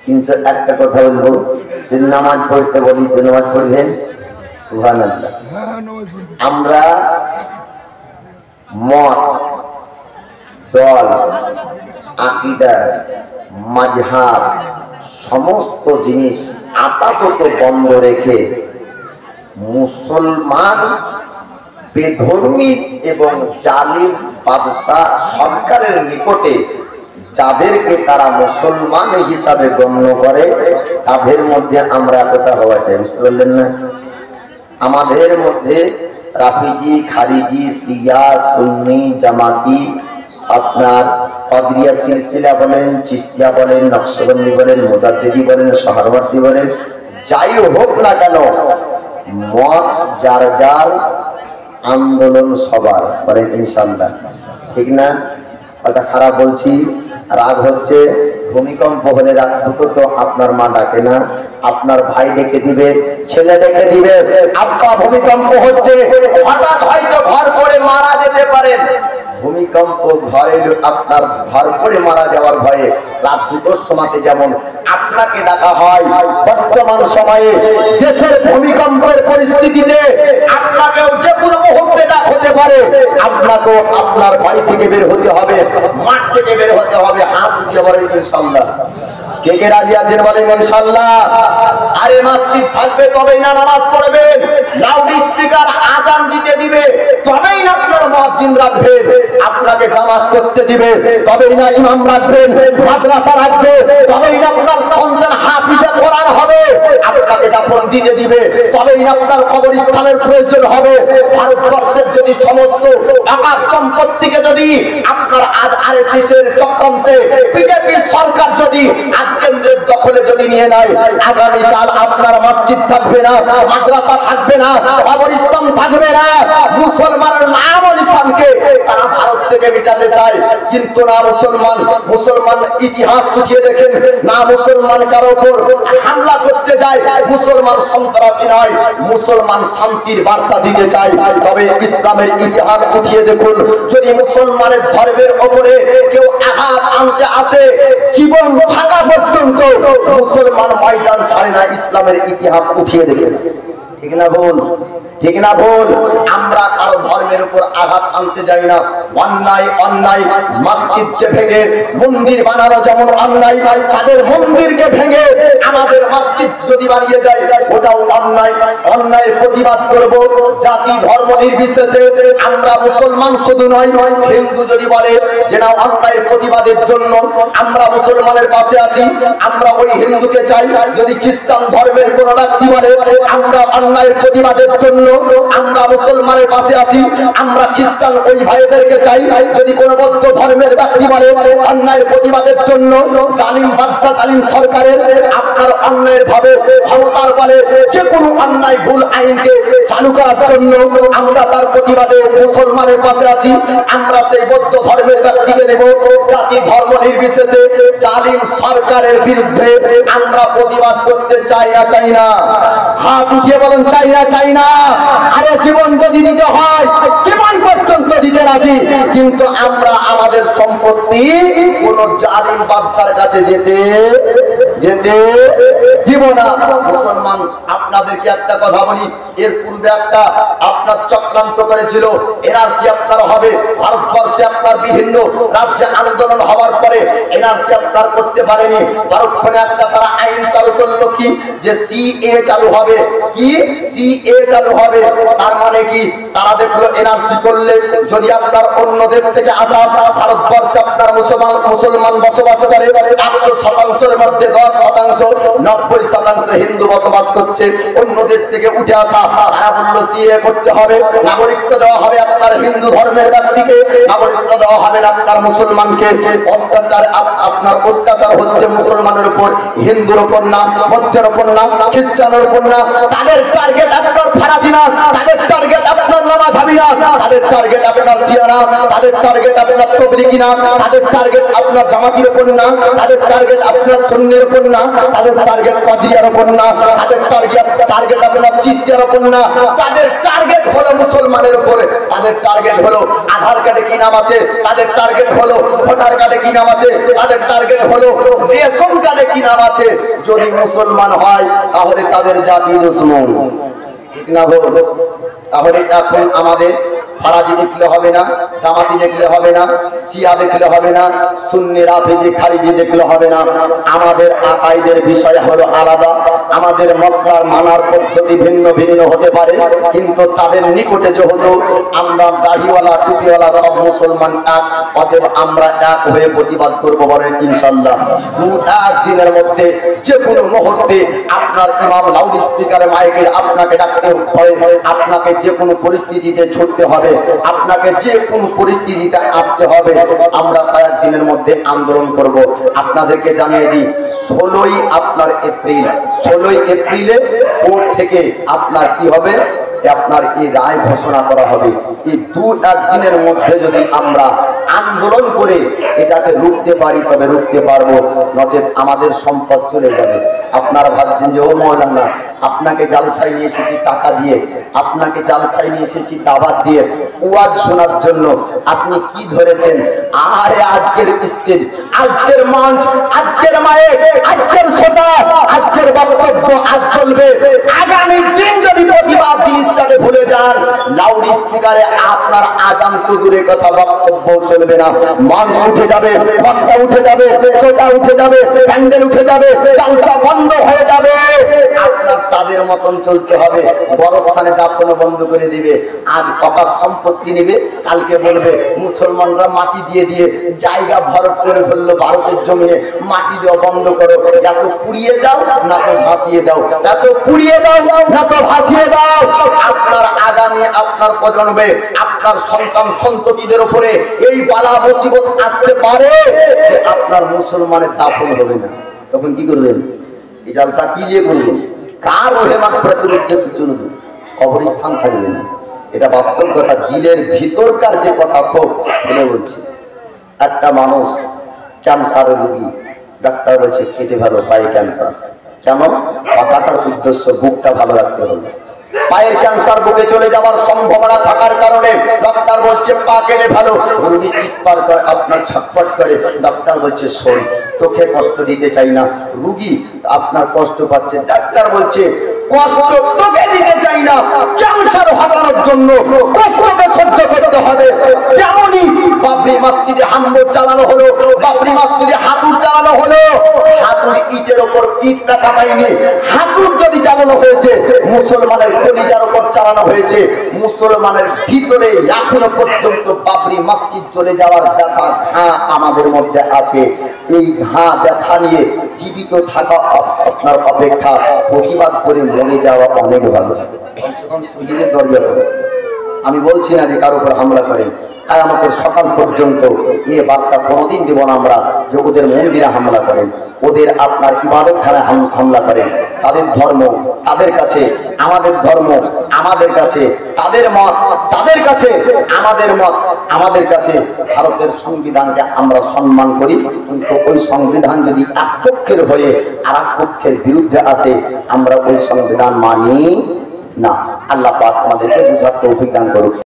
কিন্তু একটা কথা বলবো, যদি নামাজ পড়তে বলি তো নামাজ পড়বেন সুবহানাল্লাহ। আমরা মত, দল, আকীদা, মাযহাব সমস্ত জিনিস আপাতত বন্ধ রেখে মুসলমান বেধর্মী এবং জালিম বাদশাহ সরকারের নিকটে যাদেরকে তারা মুসলমান হিসাবে গণ্য করে তাদের মধ্যে আমরা একতা হওয়া চাই। বুঝতে পারলেন না? আমাদের মধ্যে রাফিজি, খারিজি, শিয়া, সুন্নি, জামাতি, আপনার কদরিয়া সিলসিলা বলেন, চিশতিয়া বলেন, নকশবন্দি বলেন, মুজাদ্দিদি বলেন, সহরওয়ার্দী বলেন, যাই হোক না কেন মত যার যার, আন্দোলন সবার, বলেন ইনশাল্লাহ। ঠিক না? কথা খারাপ বলছি, রাগ হচ্ছে। ভূমিকম্প হলে রাগ তো আপনার মা ডাকে না, আপনার ভাই ডেকে দিবে, ছেলে ডেকে দিবে। আব্বা ভূমিকম্প হচ্ছে, হঠাৎ হয়তো ঘর পড়ে মারা যেতে পারেন। ভূমিকম্প ঘরে আপনার ঘর পড়ে মারা যাওয়ার ভয়ে রাত 2টোর সময়তে যেমন আপনাকে ডাকা হয়, বর্তমান সময়ে দেশের ভূমিকম্পের পরিস্থিতিতে আপনাকেও যে কোনো মুহূর্তে ডাক হতে পারে। আপনাকেও আপনার বাড়ি থেকে বের হতে হবে, মাঠ থেকে বের হতে হবে। হাত উঠিয়ে বলেন ইনশাআল্লাহ। কে কে রাজি আছেন বলেন ইনশাআল্লাহ। আরে মসজিদ থাকবে তবেই না নামাজ পড়বেন, লাউড স্পিকার আজান দিতে দিবে তবেই না আপনার মুয়াজ্জিন রাখবেন, আপনাকে জামাত করতে দিবে তবেই না ইমাম রাখবেন, মাদ্রাসা রাখবে তবেই না আপনার সন্তান হাফিজে কোরআন হবে, আপনাকে দাফন দিতে দিবে তবেই না আপনার কবরস্থানের প্রয়োজন হবে। ভারতবর্ষের যদি সমস্ত অকাপ সম্পত্তিকে যদি আপনার আজ আরএসএস এর চক্রান্তে বিজেপি সরকার যদি আজ কেন্দ্রের দখলে যদি নিয়ে নেয়, আগামীকাল আপনার মসজিদ থাকবে না, মাদ্রাসা থাকবে না, কবরস্থান থাকবে না। মুসলমানের নাম ও নিশানকে তারা ভারত থেকে মিটাতে চায়, কিন্তু না মুসলমান ইতিহাস বুঝিয়ে দেখেন না, মুসলমান কারো উপর হামলা করতে যায়, মুসলমান সন্ত্রাসী নয়, মুসলমান শান্তির বার্তা দিতে চায়। তবে ইসলামের ইতিহাস উঠিয়ে দেখুন, যদি মুসলমানের ধর্মের ওপরে কেউ আঘাত আনতে আসে, জীবন থাকা পর্যন্ত মুসলমান ময়দান ছাড়ে না। ইসলামের ইতিহাস উঠিয়ে দেখেন। ঠিক না ভুল? ঠিক না ভুল? আমরা কারো ধর্মের উপর আঘাত আনতে যাই না। অন্যায় মসজিদকে ভেঙে মন্দির বানানো যেমন অন্যায়, তাদের মন্দিরকে ভেঙে আমাদের মসজিদ যদি বানিয়ে দেয় ওটাও অন্যায়। অন্যায়ের প্রতিবাদ করব জাতি ধর্ম নির্বিশেষে। আমরা মুসলমান শুধু নয়, হিন্দু যদি বলে যে না অন্যায়ের প্রতিবাদের জন্য আমরা মুসলমানের পাশে আছি, আমরা ওই হিন্দুকে চাই। যদি খ্রিস্টান ধর্মের কোন ব্যক্তি বলে আমরা অন্যায়ের প্রতিবাদের জন্য আমরা মুসলমানের পাশে আছি, আমরা খ্রিস্টান ওই ভাইদেরকে চাই। যদি কোন বৌদ্ধ ধর্মের ব্যক্তি বলে অন্যায়ের প্রতিবাদের জন্য জালিম বাদশা জালিম সরকারের আপনার অন্যায়ের ভাবে ক্ষমতার বলে যে কোনো অন্যায় ভুল আইনকে চালু করার জন্য আমরা তার প্রতিবাদে মুসলমানের পাশে আছি। আমরা সেই বৌদ্ধ ধর্মের ব্যক্তিকে নেব, জাতি ধর্ম নির্বিশেষে জালিম সরকারের বিরুদ্ধে আমরা প্রতিবাদ করতে চাই না? চাই না? হাত উঠিয়ে বলেন চাই না? চাই না? আরে জীবন যদি দিতে হয় জীবন পর্যন্ত দিতে রাজি, কিন্তু আমরা আমাদের সম্পত্তি কোন জালিম বাদশার কাছে যেতে দিব না। মুসলমান আপনাদেরকে একটা কথা বলি, এর পূর্বে একটা আপনার চক্রান্ত করেছিল, এনআরসি আপনার হবে। ভারতবর্ষে আপনার বিভিন্ন রাজ্যে আন্দোলন হওয়ার পরে এনআরসি আপনার করতে পারেনি। পরক্ষণে একটা তারা আইন চালু করলো কি যে সিএ চালু হবে। কি সিএ চালু হবে? তার মানে কি তারা দেখলো এনআরসি করলে যদি আপনার অন্য দেশ থেকে আসা, ভারতবর্ষে আপনার মুসলমান বসবাস করে 100%-এর মধ্যে 10%, 90% হিন্দু বসবাস করছে। অন্য দেশ থেকে উঠে আসা তারা বললো সিএ করতে হবে, নাগরিকত্ব দেওয়া হবে আপনার হিন্দু ধর্মের ব্যক্তিকে, নাগরিকত্ব দেওয়া হবে না আপনার মুসলমানকে। অত্যাচার হচ্ছে মুসলমানের উপর, হিন্দুর উপর না, বৌদ্ধের উপর না, খ্রিস্টানের উপর না। তাদের টার্গেট আপনার ফারাজি না, তাদের টার্গেট আপনার নামাজহাবি না, তাদের টার্গেট আপনার শিয়া না, তাদের টার্গেট আপনার তবলিগি না, তাদের টার্গেট আপনার জামাতির উপর না, তাদের টার্গেট আপনার সুন্নির উপর না, তাদের টার্গেট কদরিয়ার উপর না, তাদের টার্গেট আপনার চিশতিয়ার উপর না, তাদের টার্গেট হলো মুসলমানের উপরে। তাদের টার্গেট হলো আধার কার্ডে কি নাম আছে, তাদের টার্গেট হলো ভোটার কার্ডে কি নাম আছে, তাদের টার্গেট হলো রেশন কার্ডে কি নাম আছে। যদি মুসলমান হয় তাহলে তাদের জাতি দুশমন, ঠিক না বল? তাহলে এখন আমাদের ফারাজি দেখলে হবে না, জামাতি দেখলে হবে না, শিয়া দেখলে হবে না, সুন্নি রাফিজি খারিজি দেখলে হবে না। আমাদের আকাইদের বিষয় হলো আলাদা, আমাদের মসলার মানার পদ্ধতি ভিন্ন ভিন্ন হতে পারে, কিন্তু তাদের নিকটে যেহেতু আমরা দাড়িওয়ালা টুপিওয়ালা সব মুসলমান এক, অতএব আমরা এক হয়ে প্রতিবাদ করবো বলেন ইনশাল্লাহ। একদিনের মধ্যে যে কোনো মুহূর্তে আপনার ইমাম লাউড স্পিকারে মাইকের আপনাকে ডাকতে হবে, আপনাকে যে কোনো পরিস্থিতিতে ছুটতে হবে, আপনাকে যে কোনো পরিস্থিতিতে আসতে হবে। আমরা কয়েকদিনের মধ্যে আন্দোলন করব। আপনাদেরকে জানিয়ে দিই 16ই আপনার এপ্রিল, 16ই এপ্রিলে কোর্ট থেকে আপনার কি হবে, আপনার এই রায় ঘোষণা করা হবে। এই 2-1 দিনের মধ্যে যদি আমরা আন্দোলন করে এটাকে রুখতে পারি তবে রুখতে পারবো, নচেত আমাদের সম্পদ চলে যাবে। আপনারা ভাবছেন যে ও মওলানা আপনাকে জালসায় নিয়ে এসেছি টাকা দিয়ে, আপনাকে জালসায় নিয়ে এসেছি দাওয়াত দিয়ে, ওয়াজ শোনার জন্য, আপনি কি ধরেছেন? আরে আজকের স্টেজ, আজকের মঞ্চ, আজকের মাইক, আজকের শ্রোতা, আজকের বক্তব্য আজ চলবে। আগামী দিন যদি প্রতিবাদ জিনিসটাকে ভুলে যান, লাউড স্পিকারে আপনার আজান তো দূরের কথা, বক্তব্য চলবে না। মঞ্চ উঠে যাবে, বক্তা উঠে যাবে, শ্রোতা উঠে যাবে, প্যান্ডেল উঠে যাবে, জালসা বন্ধ হয়ে যাবে। আপনার তাদের মতন চলতে হবে। বড় স্থানে দাফন বন্ধ করে দিবে। আজ অকাপ সম্পত্তি নেবে, কালকে বলবে মুসলমানরা মাটি দিয়ে দিয়ে জায়গা ভরট করে ফেললো ভারতের জমিনে, মাটি দেওয়া বন্ধ করো। এত পুড়িয়ে দাও না তো ভাসিয়ে দাও, এত পুড়িয়ে দাও না তো ভাসিয়ে দাও। আপনার আগামী আপনার প্রজন্মে, আপনার সন্তান সন্ততিদের উপরে এই বালা মুসিবত আসতে পারে যে আপনার মুসলমানের দাফন হবে না। তখন কি করবেন? এই জালসা কি দিয়ে করবেন? কার রহেমাত প্রাপ্তির উদ্দেশ্যে চলবে? কবরস্থান থাকবে না। এটা বাস্তব কথা, দিলের ভিতরকার যে কথা খুব বলে বলছি। একটা মানুষ ক্যান্সারের রোগী, ডাক্তার বলছে কেটে ভালো পায়ে ক্যান্সার। কেন? পাতাটার উদ্দেশ্য বুকটা ভালো রাখতে হবে। পায়ের ক্যান্সার বুকে চলে যাওয়ার সম্ভাবনা থাকার কারণে ডাক্তার বলছে পা কেটে ভালো। রোগী চিৎকার করে, আপনার ছটফট করে, ডাক্তার বলছে শোন তোকে কষ্ট দিতে চাই না। রোগী আপনার কষ্ট পাচ্ছে, ডাক্তার বলছে কষ্ট তোকে দিতে চাই না, ক্যান্সার হটানোর জন্য কষ্টকে সহ্য করতে হবে। যেমনই বাবরি মসজিদে হামলা চালানো হলো, বাবরি মসজিদে হাতুড় চালানো হলো, হাতুড় ইটের ওপর ইট রাখা হয়নি, হাতুড় যদি চালানো হয়েছে মুসলমানের কলিজার ওপর চালানো হয়েছে। মুসলমানের ভিতরে এখনো পর্যন্ত বাবরি মসজিদ চলে যাওয়ার ব্যথা ঘা আমাদের মধ্যে আছে। এই ঘা ব্যথা নিয়ে জীবিত থাকা আপনার অপেক্ষা প্রতিবাদ করে মরে যাওয়া অনেক ভালো। কমসে কম শহীদের দরজা করে। আমি বলছি না যে কারো উপর হামলা করেন, আমাদের সকাল পর্যন্ত এ বার্তা কোনোদিন দেব না আমরা যে ওদের মন্দিরে হামলা করেন, ওদের আপনার ইবাদতখানায় হামলা করেন। তাদের ধর্ম তাদের কাছে, আমাদের ধর্ম আমাদের কাছে, তাদের মত তাদের কাছে, আমাদের মত আমাদের কাছে। ভারতের সংবিধানকে আমরা সম্মান করি, কিন্তু ওই সংবিধান যদি এক পক্ষের হয়ে আর এক পক্ষের বিরুদ্ধে আসে, আমরা ওই সংবিধান মানি না। আল্লাহ পাক আমাদেরকে বুঝার তৌফিক দান করুন।